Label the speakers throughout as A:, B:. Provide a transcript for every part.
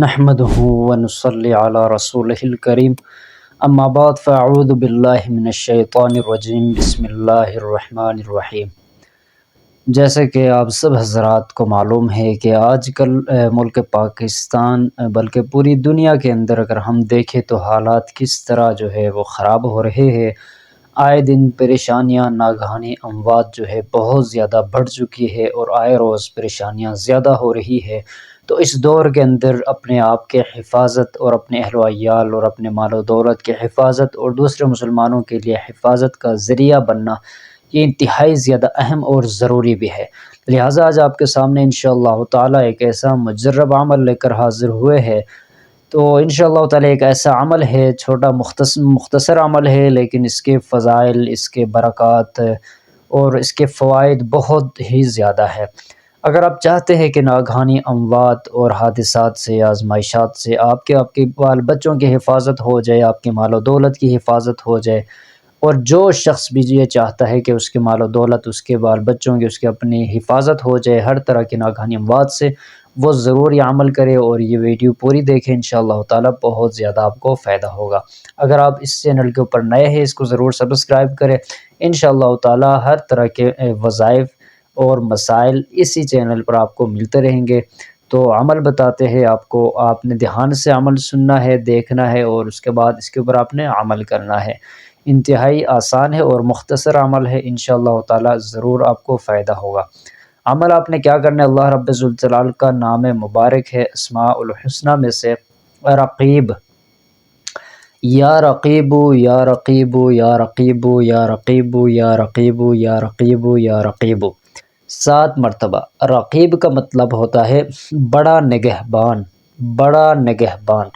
A: نحمده ونصلي على رسوله الكريم اما بعد فاعوذ باللہ من الشیطان الرجیم بسم اللہ الرحمن الرحیم۔ جیسا کہ آپ سب حضرات کو معلوم ہے کہ آج کل ملک پاکستان بلکہ پوری دنیا کے اندر اگر ہم دیکھیں تو حالات کس طرح جو ہے وہ خراب ہو رہے ہیں۔ آئے دن پریشانیاں، ناگہانی اموات جو ہے بہت زیادہ بڑھ چکی ہے اور آئے روز پریشانیاں زیادہ ہو رہی ہے۔ تو اس دور کے اندر اپنے آپ کے حفاظت اور اپنے اہل و عیال اور اپنے مال و دولت کے حفاظت اور دوسرے مسلمانوں کے لیے حفاظت کا ذریعہ بننا یہ انتہائی زیادہ اہم اور ضروری بھی ہے۔ لہٰذا آج آپ کے سامنے انشاءاللہ تعالی ایک ایسا مجرب عمل لے کر حاضر ہوئے ہیں۔ تو انشاءاللہ تعالی ایک ایسا عمل ہے، چھوٹا مختصر عمل ہے، لیکن اس کے فضائل، اس کے برکات اور اس کے فوائد بہت ہی زیادہ ہے۔ اگر آپ چاہتے ہیں کہ ناگہانی اموات اور حادثات سے، آزمائشات سے آپ کے بال بچوں کی حفاظت ہو جائے، آپ کے مال و دولت کی حفاظت ہو جائے، اور جو شخص بھی یہ چاہتا ہے کہ اس کے مال و دولت، اس کے بال بچوں کی، اس کے اپنی حفاظت ہو جائے ہر طرح کی ناگہانی اموات سے، وہ ضرور یہ عمل کرے اور یہ ویڈیو پوری دیکھیں۔ انشاءاللہ تعالی بہت زیادہ آپ کو فائدہ ہوگا۔ اگر آپ اس چینل کے اوپر نئے ہیں، اس کو ضرور سبسکرائب کریں۔ انشاءاللہ تعالی ہر طرح کے وظائف اور مسائل اسی چینل پر آپ کو ملتے رہیں گے۔ تو عمل بتاتے ہیں آپ کو، آپ نے دھیان سے عمل سننا ہے، دیکھنا ہے، اور اس کے بعد اس کے اوپر آپ نے عمل کرنا ہے۔ انتہائی آسان ہے اور مختصر عمل ہے، انشاءاللہ تعالی ضرور آپ کو فائدہ ہوگا۔ عمل آپ نے کیا کرنا ہے، اللہ رب ذوالجلال کا نام مبارک ہے، اسماء الحسنہ میں سے رقیب، یا رقیب یا رقیب یا رقیب یا رقیب یا رقیب یا رقیب یا رقیب 7 مرتبہ۔ رقیب کا مطلب ہوتا ہے بڑا نگہبان، بڑا نگہبان۔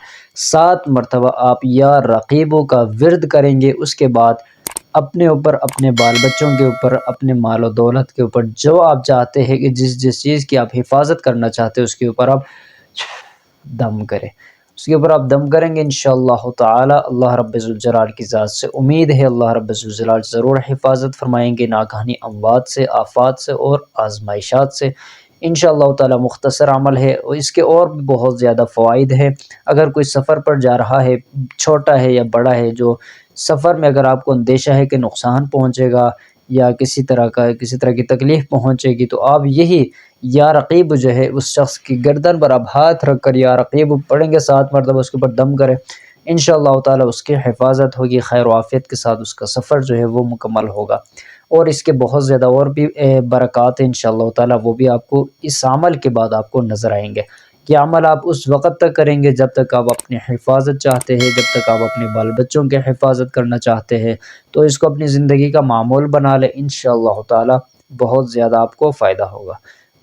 A: 7 مرتبہ آپ یا رقیب کا ورد کریں گے، اس کے بعد اپنے اوپر، اپنے بال بچوں کے اوپر، اپنے مال و دولت کے اوپر، جو آپ چاہتے ہیں کہ جس چیز کی آپ حفاظت کرنا چاہتے ہیں، اس کے اوپر آپ دم کریں۔ اس کے اوپر آپ دم کریں گے انشاءاللہ تعالی، اللہ رب ذوالجلال کی ذات سے امید ہے اللہ رب ذوالجلال ضرور حفاظت فرمائیں گے ناگہانی اموات سے، آفات سے اور آزمائشات سے۔ انشاءاللہ تعالی مختصر عمل ہے اور اس کے اور بھی بہت زیادہ فوائد ہیں۔ اگر کوئی سفر پر جا رہا ہے، چھوٹا ہے یا بڑا ہے، جو سفر میں اگر آپ کو اندیشہ ہے کہ نقصان پہنچے گا یا کسی طرح کی تکلیف پہنچے گی، تو آپ یہی یا رقیب جو ہے اس شخص کی گردن پر آپ ہاتھ رکھ کر یا رقیب پڑھیں گے 7 مرتبہ، اس کے اوپر دم کریں، انشاءاللہ تعالی اس کی حفاظت ہوگی، خیر و عافیت کے ساتھ اس کا سفر جو ہے وہ مکمل ہوگا۔ اور اس کے بہت زیادہ اور بھی برکات ہیں انشاءاللہ تعالی، وہ بھی آپ کو اس عمل کے بعد آپ کو نظر آئیں گے۔ یہ عمل آپ اس وقت تک کریں گے جب تک آپ اپنی حفاظت چاہتے ہیں، جب تک آپ اپنے بال بچوں کی حفاظت کرنا چاہتے ہیں، تو اس کو اپنی زندگی کا معمول بنا لیں، انشاءاللہ تعالی بہت زیادہ آپ کو فائدہ ہوگا۔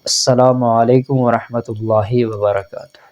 A: السلام علیکم ورحمۃ اللہ وبرکاتہ۔